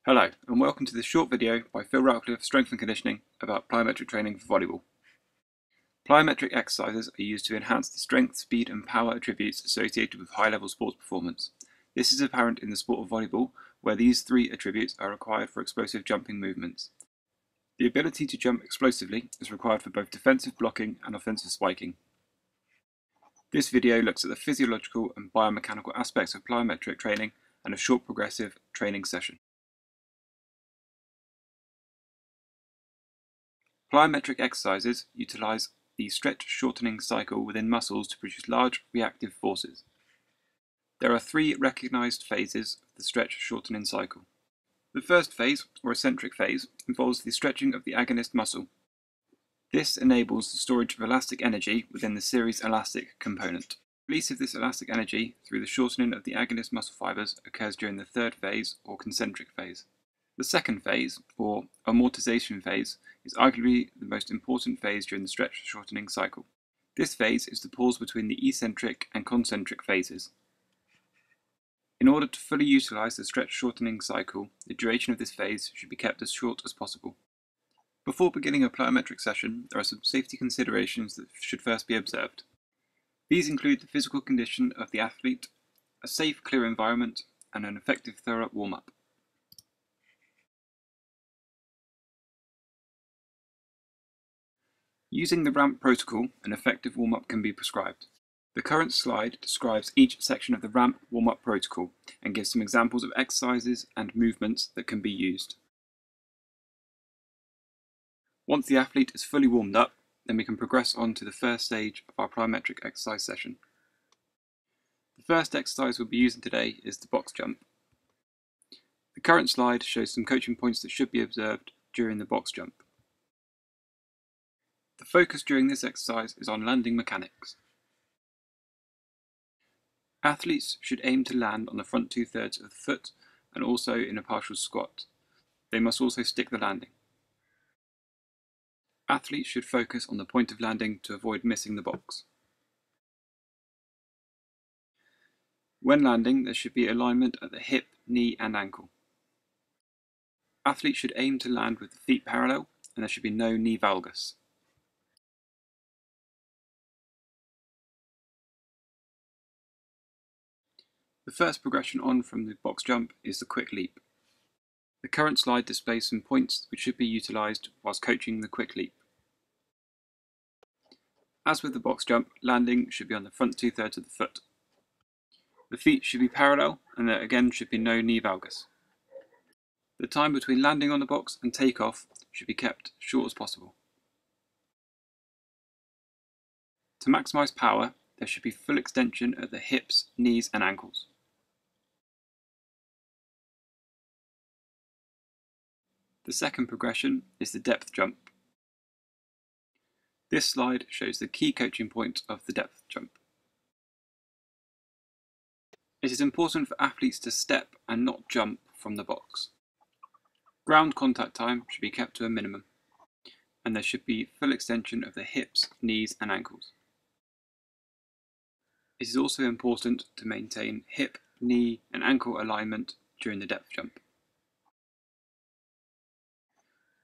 Hello and welcome to this short video by Phil Ratcliffe, Strength and Conditioning, about plyometric training for volleyball. Plyometric exercises are used to enhance the strength, speed and power attributes associated with high-level sports performance. This is apparent in the sport of volleyball, where these three attributes are required for explosive jumping movements. The ability to jump explosively is required for both defensive blocking and offensive spiking. This video looks at the physiological and biomechanical aspects of plyometric training and a short progressive training session. Plyometric exercises utilize the stretch-shortening cycle within muscles to produce large reactive forces. There are three recognized phases of the stretch-shortening cycle. The first phase, or eccentric phase, involves the stretching of the agonist muscle. This enables the storage of elastic energy within the series elastic component. Release of this elastic energy through the shortening of the agonist muscle fibers occurs during the third phase, or concentric phase. The second phase, or amortization phase, is arguably the most important phase during the stretch-shortening cycle. This phase is the pause between the eccentric and concentric phases. In order to fully utilize the stretch-shortening cycle, the duration of this phase should be kept as short as possible. Before beginning a plyometric session, there are some safety considerations that should first be observed. These include the physical condition of the athlete, a safe, clear environment, and an effective, thorough warm-up. Using the ramp protocol, an effective warm-up can be prescribed. The current slide describes each section of the ramp warm-up protocol and gives some examples of exercises and movements that can be used. Once the athlete is fully warmed up, then we can progress on to the first stage of our plyometric exercise session. The first exercise we'll be using today is the box jump. The current slide shows some coaching points that should be observed during the box jump. The focus during this exercise is on landing mechanics. Athletes should aim to land on the front 2/3 of the foot and also in a partial squat. They must also stick the landing. Athletes should focus on the point of landing to avoid missing the box. When landing, there should be alignment at the hip, knee and ankle. Athletes should aim to land with the feet parallel and there should be no knee valgus. The first progression on from the box jump is the quick leap. The current slide displays some points which should be utilised whilst coaching the quick leap. As with the box jump, landing should be on the front 2/3 of the foot. The feet should be parallel and there again should be no knee valgus. The time between landing on the box and takeoff should be kept short as possible. To maximise power, there should be full extension at the hips, knees and ankles. The second progression is the depth jump. This slide shows the key coaching point of the depth jump. It is important for athletes to step and not jump from the box. Ground contact time should be kept to a minimum, and there should be full extension of the hips, knees and ankles. It is also important to maintain hip, knee and ankle alignment during the depth jump.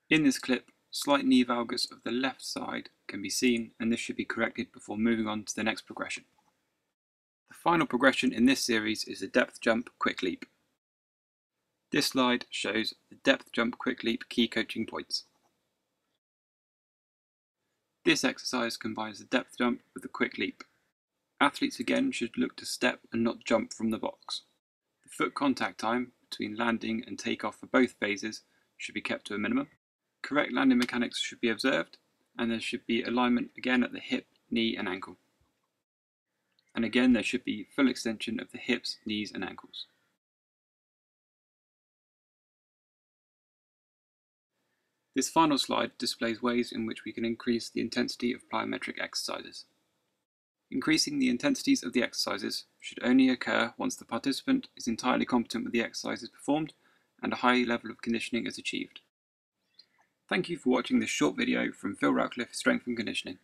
In this clip, slight knee valgus of the left side can be seen, and this should be corrected before moving on to the next progression. The final progression in this series is the depth jump quick leap. This slide shows the depth jump quick leap key coaching points. This exercise combines the depth jump with the quick leap. Athletes again should look to step and not jump from the box. The foot contact time between landing and takeoff for both phases should be kept to a minimum. Correct landing mechanics should be observed, and there should be alignment again at the hip, knee and ankle. And again there should be full extension of the hips, knees and ankles. This final slide displays ways in which we can increase the intensity of plyometric exercises. Increasing the intensities of the exercises should only occur once the participant is entirely competent with the exercises performed and a high level of conditioning is achieved. Thank you for watching this short video from Phil Ratcliffe, Strength and Conditioning.